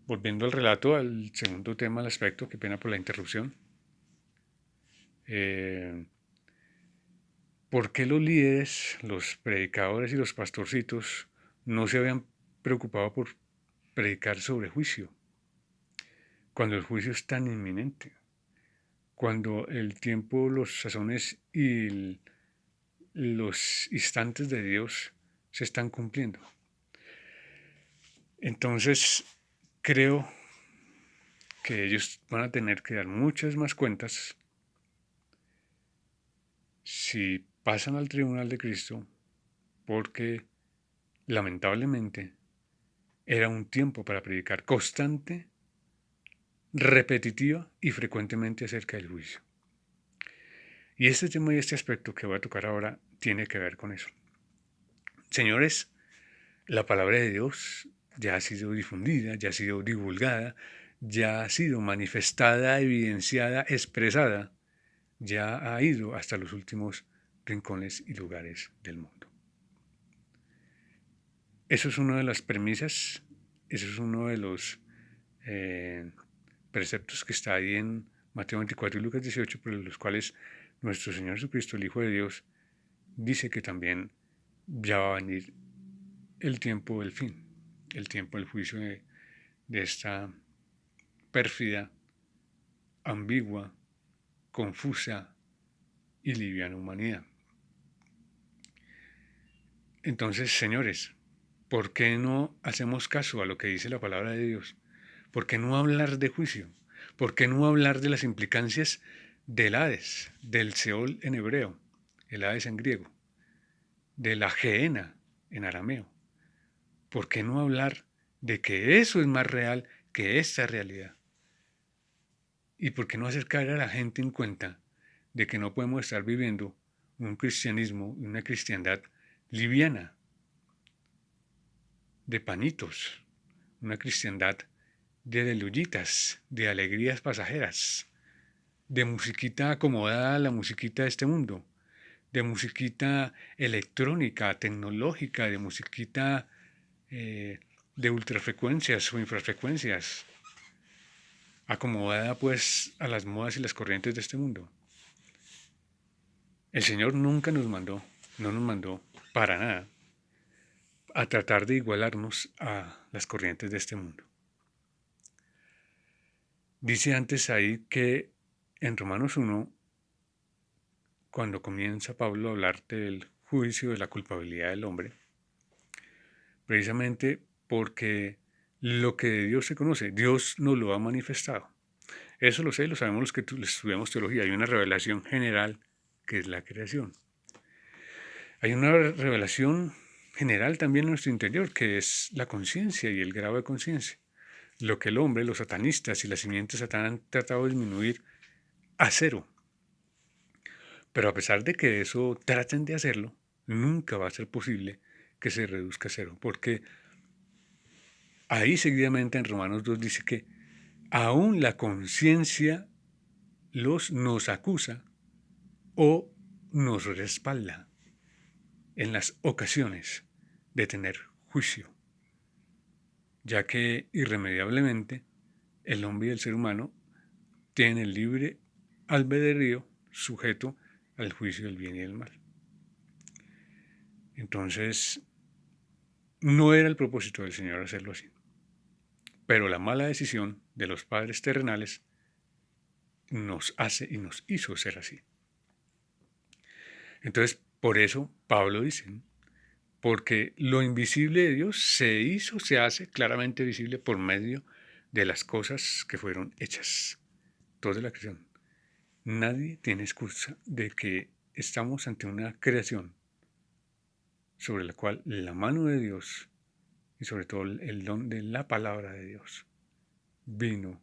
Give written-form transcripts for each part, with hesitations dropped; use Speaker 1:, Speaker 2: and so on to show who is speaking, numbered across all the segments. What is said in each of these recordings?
Speaker 1: volviendo al relato, al segundo tema, al aspecto, qué pena por la interrupción. ¿Por qué los líderes, los predicadores y los pastorcitos no se habían preocupado por predicar sobre juicio, cuando el juicio es tan inminente, cuando el tiempo, los sazones y los instantes de Dios se están cumpliendo? Entonces, creo que ellos van a tener que dar muchas más cuentas si pasan al tribunal de Cristo, porque lamentablemente era un tiempo para predicar constante, repetitiva y frecuentemente acerca del juicio. Y este tema y este aspecto que voy a tocar ahora tiene que ver con eso. Señores, la palabra de Dios ya ha sido difundida, ya ha sido divulgada, ya ha sido manifestada, evidenciada, expresada, ya ha ido hasta los últimos rincones y lugares del mundo. Eso es una de las premisas, eso es uno de los preceptos que está ahí en Mateo 24 y Lucas 18, por los cuales nuestro Señor Jesucristo, el Hijo de Dios, dice que también ya va a venir el tiempo del fin, el tiempo del juicio de esta pérfida, ambigua, confusa y liviana humanidad. Entonces, señores, ¿por qué no hacemos caso a lo que dice la palabra de Dios? ¿Por qué no hablar de juicio? ¿Por qué no hablar de las implicancias del Hades, del Seol en hebreo, el Hades en griego, de la Gehenna en arameo? ¿Por qué no hablar de que eso es más real que esta realidad? ¿Y por qué no hacer caer a la gente en cuenta de que no podemos estar viviendo un cristianismo y una cristiandad liviana, de panitos, una cristiandad de delullitas, de alegrías pasajeras, de musiquita acomodada a la musiquita de este mundo, de musiquita electrónica, tecnológica, de musiquita de ultrafrecuencias o infrafrecuencias, acomodada pues a las modas y las corrientes de este mundo? El Señor nunca nos mandó, no nos mandó para nada a tratar de igualarnos a las corrientes de este mundo. Dice antes ahí que en Romanos 1, cuando comienza Pablo a hablar del juicio, de la culpabilidad del hombre, precisamente porque lo que de Dios se conoce, Dios nos lo ha manifestado. Eso lo sé, lo sabemos los que estudiamos teología. Hay una revelación general que es la creación. Hay una revelación general también en nuestro interior, que es la conciencia y el grado de conciencia. Lo que el hombre, los satanistas y la simiente de Satán han tratado de disminuir a cero. Pero a pesar de que eso traten de hacerlo, nunca va a ser posible que se reduzca a cero, porque ahí seguidamente en Romanos 2 dice que aún la conciencia nos acusa o nos respalda en las ocasiones de tener juicio, ya que irremediablemente el hombre y el ser humano tienen el libre albedrío sujeto al juicio del bien y del mal. Entonces, no era el propósito del Señor hacerlo así. Pero la mala decisión de los padres terrenales nos hace y nos hizo ser así. Entonces, por eso Pablo dice, porque lo invisible de Dios se hace claramente visible por medio de las cosas que fueron hechas. Toda la creación. Nadie tiene excusa de que estamos ante una creación sobre la cual la mano de Dios y sobre todo el don de la palabra de Dios vino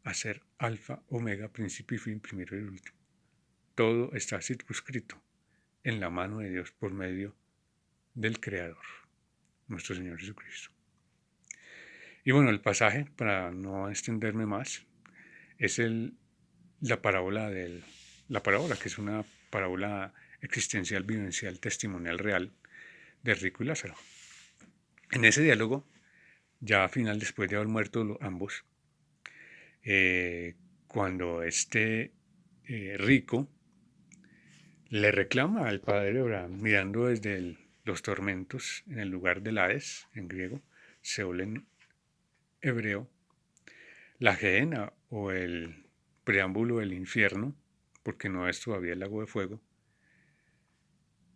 Speaker 1: a ser alfa, omega, principio y fin, primero y último. Todo está circunscrito en la mano de Dios por medio del Creador, nuestro Señor Jesucristo. Y bueno, el pasaje, para no extenderme más, es la parábola que es una parábola existencial, vivencial, testimonial real de rico y Lázaro. En ese diálogo, ya a final después de haber muerto ambos, cuando este rico le reclama al padre Abraham, mirando desde los tormentos en el lugar del Hades, en griego, Seol en hebreo, la Gehenna o el preámbulo del infierno, porque no es todavía el lago de fuego,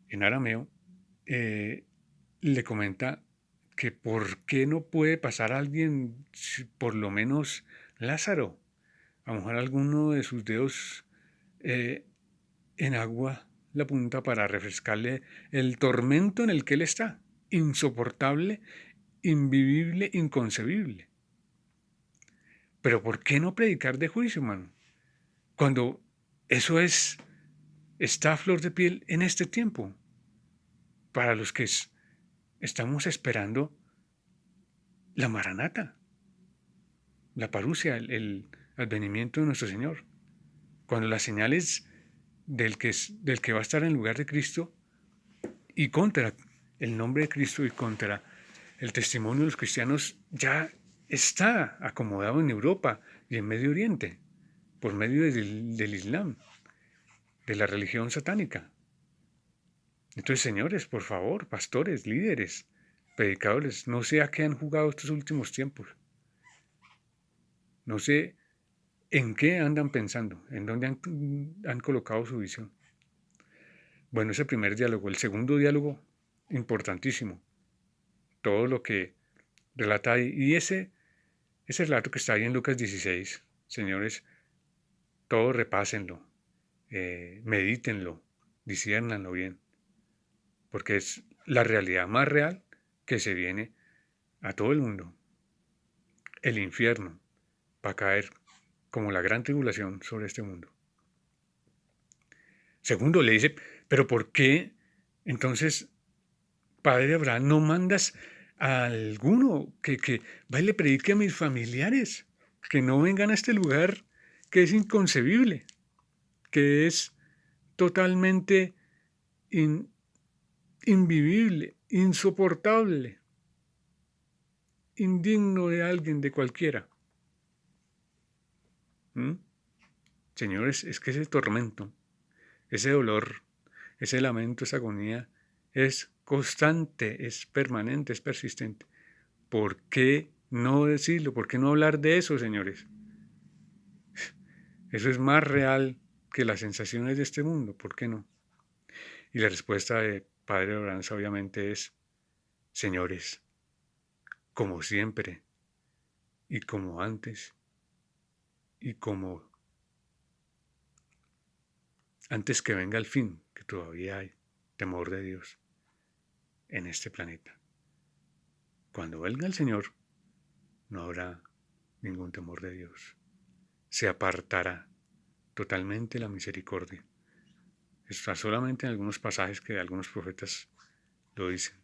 Speaker 1: en arameo, le comenta que por qué no puede pasar alguien, por lo menos Lázaro, a mojar alguno de sus dedos en agua la punta para refrescarle el tormento en el que él está, insoportable, invivible, inconcebible. Pero ¿por qué no predicar de juicio, mano? Cuando eso está a flor de piel en este tiempo, para los que estamos esperando la maranata, la parusia, el advenimiento de nuestro Señor. Cuando las señales del que va a estar en lugar de Cristo y contra el nombre de Cristo y contra el testimonio de los cristianos ya está acomodado en Europa y en Medio Oriente por medio del Islam, de la religión satánica. Entonces, señores, por favor, pastores, líderes, predicadores, no sé a qué han jugado estos últimos tiempos. No sé en qué andan pensando, en dónde han colocado su visión. Bueno, ese primer diálogo. El segundo diálogo, importantísimo. Todo lo que relata ahí. Y ese relato que está ahí en Lucas 16, señores, todo repásenlo, medítenlo, disciérnanlo bien, porque es la realidad más real que se viene a todo el mundo. El infierno va a caer como la gran tribulación sobre este mundo. Segundo, le dice, pero ¿por qué entonces, padre Abraham, no mandas a alguno que vaya y le predique a mis familiares, que no vengan a este lugar que es inconcebible, que es totalmente invivible, insoportable, indigno de alguien, de cualquiera? ¿Mm? Señores, es que ese tormento, ese dolor, ese lamento, esa agonía es constante, es permanente, es persistente. ¿Por qué no decirlo? ¿Por qué no hablar de eso, señores? Eso es más real que las sensaciones de este mundo. ¿Por qué no? Y la respuesta de Padre Abraham obviamente es, señores, como siempre, y como antes, y como antes que venga el fin, que todavía hay temor de Dios en este planeta. Cuando venga el Señor, no habrá ningún temor de Dios. Se apartará totalmente la misericordia. Está solamente en algunos pasajes que algunos profetas lo dicen.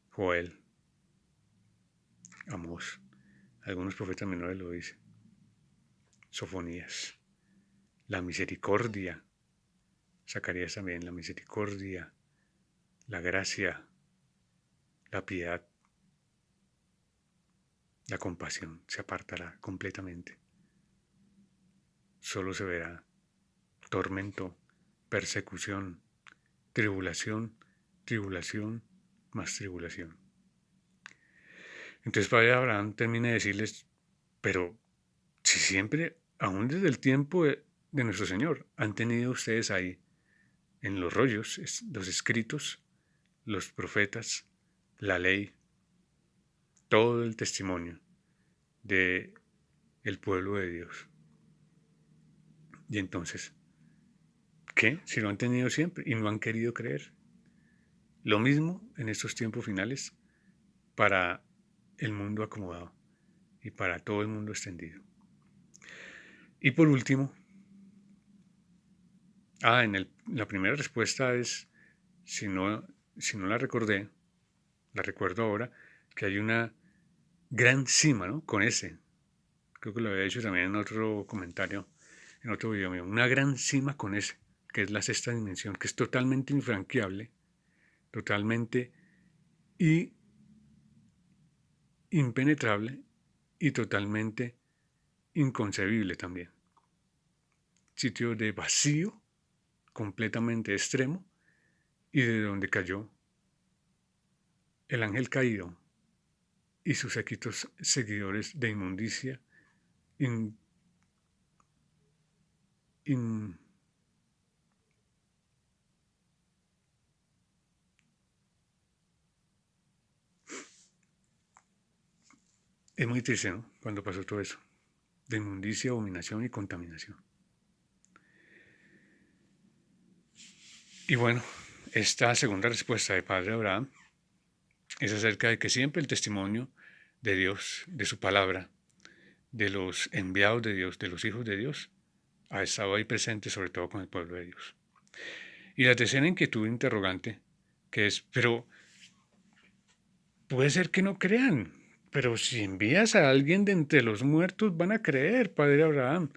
Speaker 1: Joel, Amós, algunos profetas menores lo dicen. Sofonías, la misericordia. Zacarías también, la misericordia, la gracia, la piedad, la compasión se apartará completamente. Solo se verá tormento, persecución, tribulación, tribulación, más tribulación. Entonces Padre Abraham termina de decirles, pero si siempre, aún desde el tiempo de nuestro Señor, han tenido ustedes ahí en los rollos, los escritos, los profetas, la ley, todo el testimonio de el pueblo de Dios. Y entonces, ¿qué? Si lo han tenido siempre y no han querido creer. Lo mismo en estos tiempos finales para el mundo acomodado y para todo el mundo extendido. Y por último, la primera respuesta es, si no la recordé, la recuerdo ahora, que hay una gran cima, ¿no? Con ese. Creo que lo había dicho también en otro comentario, en otro video mío. Una gran cima con ese, que es la sexta dimensión, que es totalmente infranqueable, totalmente impenetrable y totalmente inconcebible también. Sitio de vacío completamente extremo y de donde cayó el ángel caído y sus séquitos seguidores de inmundicia in- in- es muy triste, ¿no? Cuando pasó todo eso, de inmundicia, abominación y contaminación. Y bueno, esta segunda respuesta de Padre Abraham es acerca de que siempre el testimonio de Dios, de su palabra, de los enviados de Dios, de los hijos de Dios, ha estado ahí presente, sobre todo con el pueblo de Dios. Y la tercera inquietud interrogante, que es, pero puede ser que no crean, pero si envías a alguien de entre los muertos, van a creer, Padre Abraham.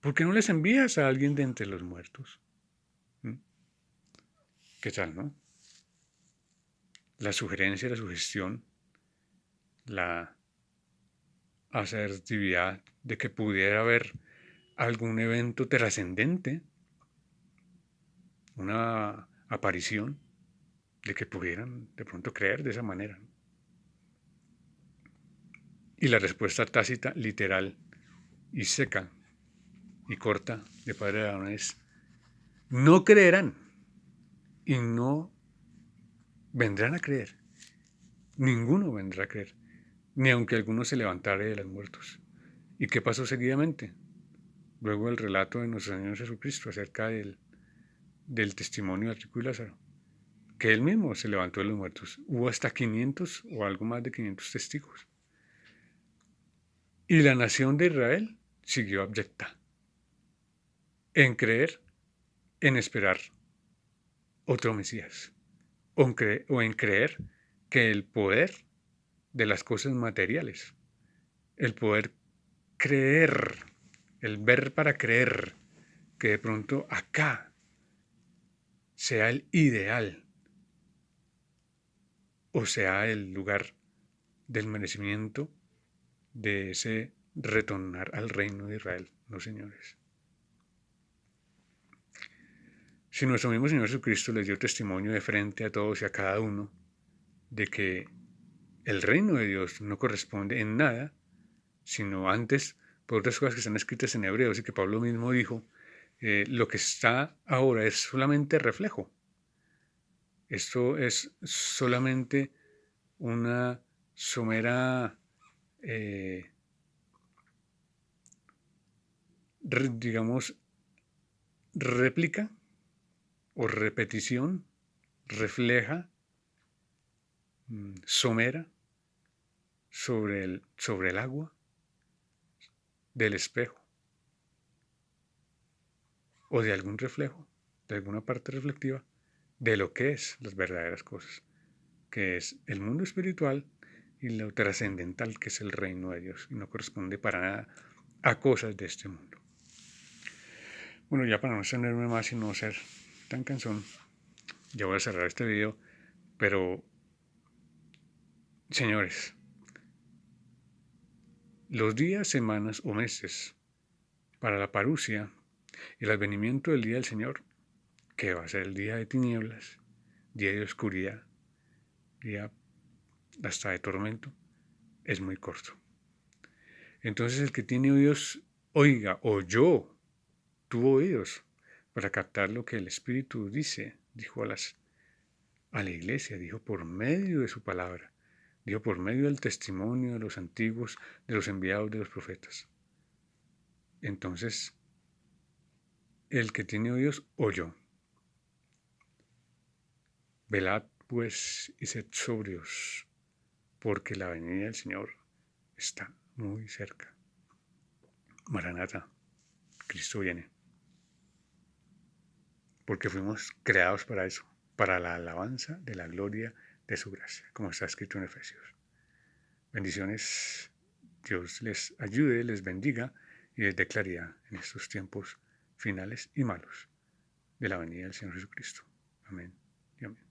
Speaker 1: ¿Por qué no les envías a alguien de entre los muertos? ¿Mm? ¿Qué tal, no? La sugerencia, la sugestión, la asertividad de que pudiera haber algún evento trascendente, una aparición, de que pudieran de pronto creer de esa manera. Y la respuesta tácita, literal y seca y corta de Padre Abraham es: no creerán y no vendrán a creer. Ninguno vendrá a creer, ni aunque alguno se levantare de los muertos. ¿Y qué pasó seguidamente? Luego el relato de nuestro Señor Jesucristo acerca del testimonio de Rico y Lázaro, que él mismo se levantó de los muertos. Hubo hasta 500 o algo más de 500 testigos. Y la nación de Israel siguió abyecta en creer, en esperar otro Mesías, o en creer que el poder de las cosas materiales, el poder creer, el ver para creer, que de pronto acá sea el ideal o sea el lugar del merecimiento de ese retornar al reino de Israel. No, señores. Si nuestro mismo Señor Jesucristo les dio testimonio de frente a todos y a cada uno de que el reino de Dios no corresponde en nada, sino antes por otras cosas que están escritas en Hebreos y que Pablo mismo dijo, lo que está ahora es solamente reflejo. Esto es solamente una somera, digamos, réplica o repetición, refleja, somera sobre el agua del espejo o de algún reflejo, de alguna parte reflectiva de lo que es las verdaderas cosas, que es el mundo espiritual y lo trascendental que es el reino de Dios, y no corresponde para nada a cosas de este mundo. Bueno, ya para no extenderme más y no ser tan cansón, ya voy a cerrar este video, pero señores, los días, semanas o meses para la parusia y el advenimiento del día del Señor, que va a ser el día de tinieblas, día de oscuridad, día hasta de tormento, es muy corto. Entonces el que tiene oídos, oiga, oyó, tuvo oídos para captar lo que el Espíritu dice, dijo a la iglesia, dijo por medio de su palabra, dijo por medio del testimonio de los antiguos, de los enviados de los profetas. Entonces, el que tiene oídos, oyó. Velad pues y sed sobrios, porque la venida del Señor está muy cerca. Maranata, Cristo viene. Porque fuimos creados para eso, para la alabanza de la gloria de su gracia, como está escrito en Efesios. Bendiciones, Dios les ayude, les bendiga y les dé claridad en estos tiempos finales y malos de la venida del Señor Jesucristo. Amén y amén.